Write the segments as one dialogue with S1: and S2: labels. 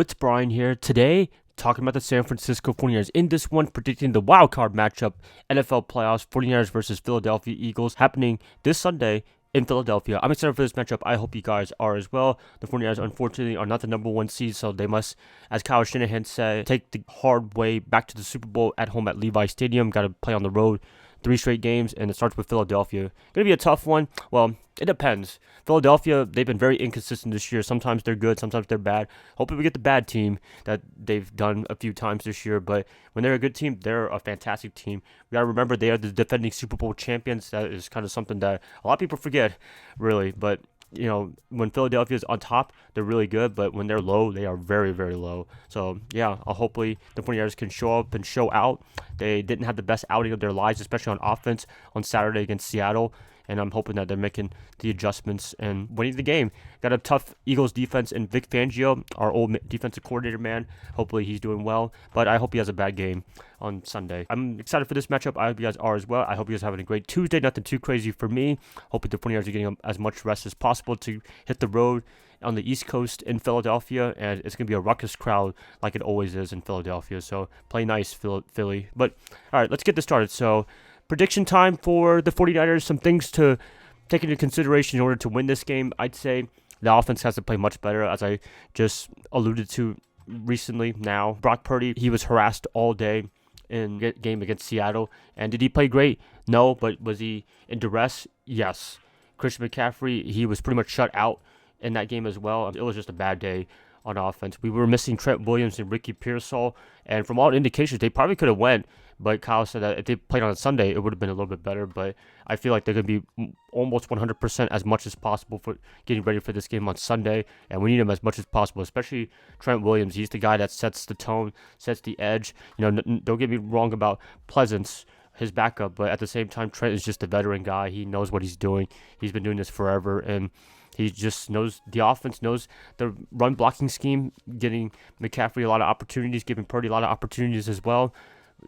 S1: it's Brian here. Today, talking about the San Francisco 49ers. In this one, predicting the wild card matchup, NFL playoffs, 49ers versus Philadelphia Eagles, happening this Sunday in Philadelphia. I'm excited for this matchup. I hope you guys are as well. The 49ers, unfortunately, are not the number one seed, so they must, as Kyle Shanahan said, take the hard way back to the Super Bowl at home at Levi Stadium. Got to play on the road 3 straight games, and it starts with Philadelphia. Going to be a tough one. Well, it depends. Philadelphia, they've been very inconsistent this year. Sometimes they're good, sometimes they're bad. Hopefully we get the bad team that they've done a few times this year, but when they're a good team, they're a fantastic team. We got to remember they are the defending Super Bowl champions. That is kind of something that a lot of people forget, really, but you know, when Philadelphia is on top, they're really good, but when they're low, they are very, very low. So, yeah, hopefully the 49ers can show up and show out. They didn't have the best outing of their lives, especially on offense on Saturday against Seattle, and I'm hoping that they're making the adjustments and winning the game. Got a tough Eagles defense and Vic Fangio, our old defensive coordinator, man. Hopefully he's doing well, but I hope he has a bad game on Sunday. I'm excited for this matchup. I hope you guys are as well. I hope you guys are having a great Tuesday. Nothing too crazy for me. Hoping the 49ers are getting as much rest as possible to hit the road on the East Coast in Philadelphia, and it's going to be a ruckus crowd like it always is in Philadelphia. So play nice, Philly. But all right, let's get this started. So prediction time for the 49ers. Some things to take into consideration in order to win this game. I'd say the offense has to play much better, as I just alluded to recently now. Brock Purdy, he was harassed all day in the game against Seattle. And did he play great? No, but was he in duress? Yes. Christian McCaffrey, he was pretty much shut out in that game as well. It was just a bad day on offense. We were missing Trent Williams and Ricky Pearsall, and from all indications, they probably could have went, but Kyle said that if they played on a Sunday, it would have been a little bit better, but I feel like they're going to be almost 100% as much as possible for getting ready for this game on Sunday, and we need them as much as possible, especially Trent Williams. He's the guy that sets the tone, sets the edge. You know, don't get me wrong about Pleasance, his backup, but at the same time, Trent is just a veteran guy. He knows what he's doing. He's been doing this forever, and he just knows the offense, knows the run blocking scheme, getting McCaffrey a lot of opportunities, giving Purdy a lot of opportunities as well.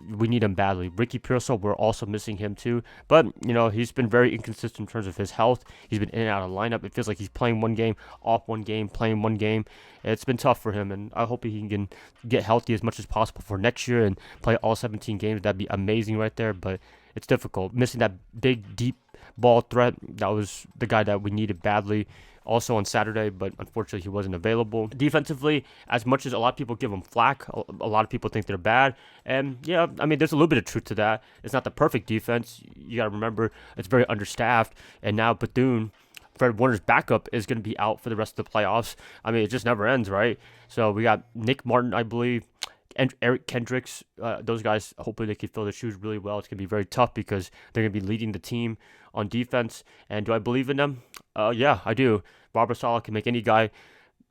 S1: We need him badly. Ricky Pearsall, we're also missing him too. But, you know, he's been very inconsistent in terms of his health. He's been in and out of lineup. It feels like he's playing one game, off one game, playing one game. It's been tough for him, and I hope he can get healthy as much as possible for next year and play all 17 games. That'd be amazing right there, but it's difficult. Missing that big, deep ball threat, that was the guy that we needed badly also on Saturday, but unfortunately he wasn't available. Defensively, as much as a lot of people give them flack, a lot of people think they're bad, and yeah, I mean, there's a little bit of truth to that. It's not the perfect defense. You got to remember, it's very understaffed, and now Bethune, Fred Warner's backup, is going to be out for the rest of the playoffs. I mean, it just never ends, right? So we got Nick Martin, I believe, and Eric Kendricks. Those guys, hopefully they can fill their shoes really well. It's going to be very tough because they're going to be leading the team on defense. And do I believe in them? Yeah, I do. Robert Saleh can make any guy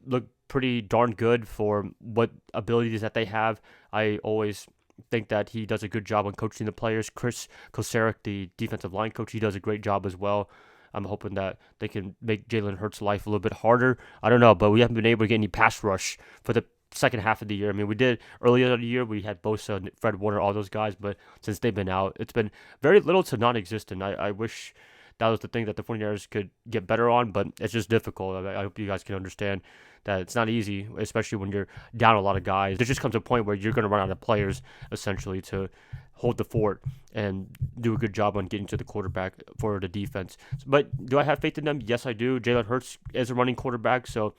S1: look pretty darn good for what abilities that they have. I always think that he does a good job on coaching the players. Chris Kosarek, the defensive line coach, he does a great job as well. I'm hoping that they can make Jalen Hurts' life a little bit harder. I don't know, but we haven't been able to get any pass rush for the second half of the year. I mean, we did earlier in the year. We had Bosa, Fred Warner, all those guys, but since they've been out, it's been very little to non-existent. I wish that was the thing that the 49ers could get better on, but it's just difficult. I hope you guys can understand that it's not easy, especially when you're down a lot of guys. There just comes a point where you're going to run out of players, essentially, to hold the fort and do a good job on getting to the quarterback for the defense. But do I have faith in them? Yes, I do. Jalen Hurts is a running quarterback, so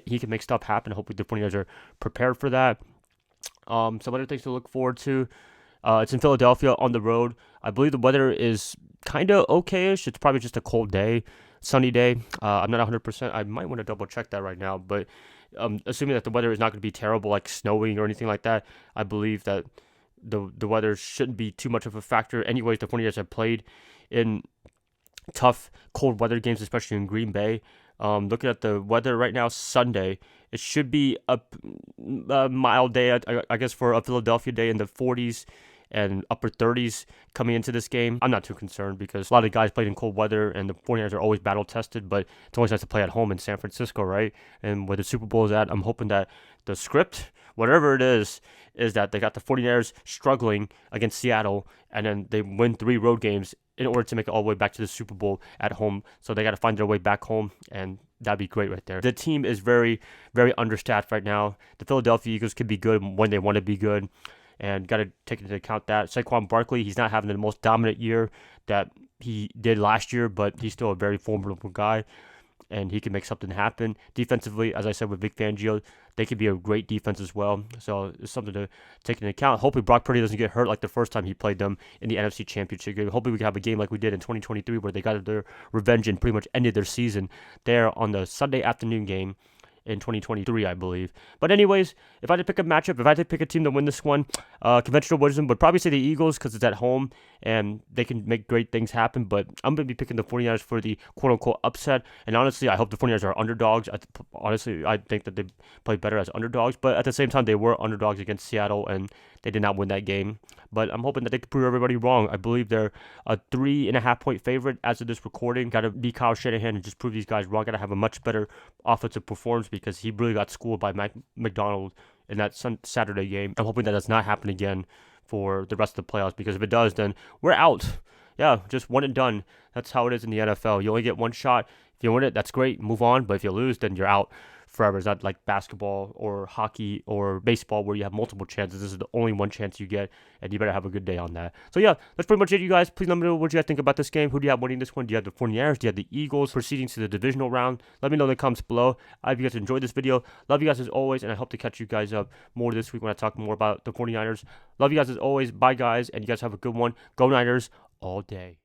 S1: he can make stuff happen. Hopefully the 49ers are prepared for that. Some other things to look forward to. It's in Philadelphia on the road. I believe the weather is kind of okay-ish. It's probably just a cold day, sunny day. I'm not 100%. I might want to double check that right now. But assuming that the weather is not going to be terrible, like snowing or anything like that, I believe that the weather shouldn't be too much of a factor. Anyways, the 49ers have played in tough, cold weather games, especially in Green Bay. Looking at the weather right now, Sunday, it should be a mild day, I guess, for a Philadelphia day in the 40s and upper 30s coming into this game. I'm not too concerned because a lot of guys played in cold weather, and the 49ers are always battle-tested, but it's always nice to play at home in San Francisco, right? And where the Super Bowl is at, I'm hoping that the script, whatever it is that they got the 49ers struggling against Seattle, and then they win 3 road games in order to make it all the way back to the Super Bowl at home. So they got to find their way back home, and that'd be great right there. The team is very, very understaffed right now. The Philadelphia Eagles can be good when they want to be good, and got to take into account that. Saquon Barkley, he's not having the most dominant year that he did last year, but he's still a very formidable guy, and he can make something happen. Defensively, as I said with Vic Fangio, they could be a great defense as well. So it's something to take into account. Hopefully Brock Purdy doesn't get hurt like the first time he played them in the NFC Championship game. Hopefully we can have a game like we did in 2023 where they got their revenge and pretty much ended their season there on the Sunday afternoon game in 2023, I believe. But anyways, if I had to pick a matchup, if I had to pick a team to win this one, conventional wisdom would probably say the Eagles because it's at home and they can make great things happen. But I'm going to be picking the 49ers for the quote-unquote upset. And honestly, I hope the 49ers are underdogs. Honestly, I think that they play better as underdogs. But at the same time, they were underdogs against Seattle, and they did not win that game. But I'm hoping that they can prove everybody wrong. I believe they're a 3.5-point favorite as of this recording. Got to be Kyle Shanahan and just prove these guys wrong. Got to have a much better offensive performance because he really got schooled by Mike McDonald in that Saturday game. I'm hoping that does not happen again for the rest of the playoffs, because if it does, then we're out. Yeah, just one and done. That's how it is in the NFL. You only get one shot. If you win it, that's great. Move on. But if you lose, then you're out forever. It's not like basketball or hockey or baseball where you have multiple chances. This is the only one chance you get, and you better have a good day on that. So yeah, that's pretty much it, you guys. Please let me know what you guys think about this game. Who do you have winning this one? Do you have the 49ers? Do you have the Eagles proceeding to the divisional round? Let me know in the comments below. I hope you guys enjoyed this video. Love you guys as always, and I hope to catch you guys up more this week when I talk more about the 49ers. Love you guys as always. Bye, guys, and you guys have a good one. Go Niners all day.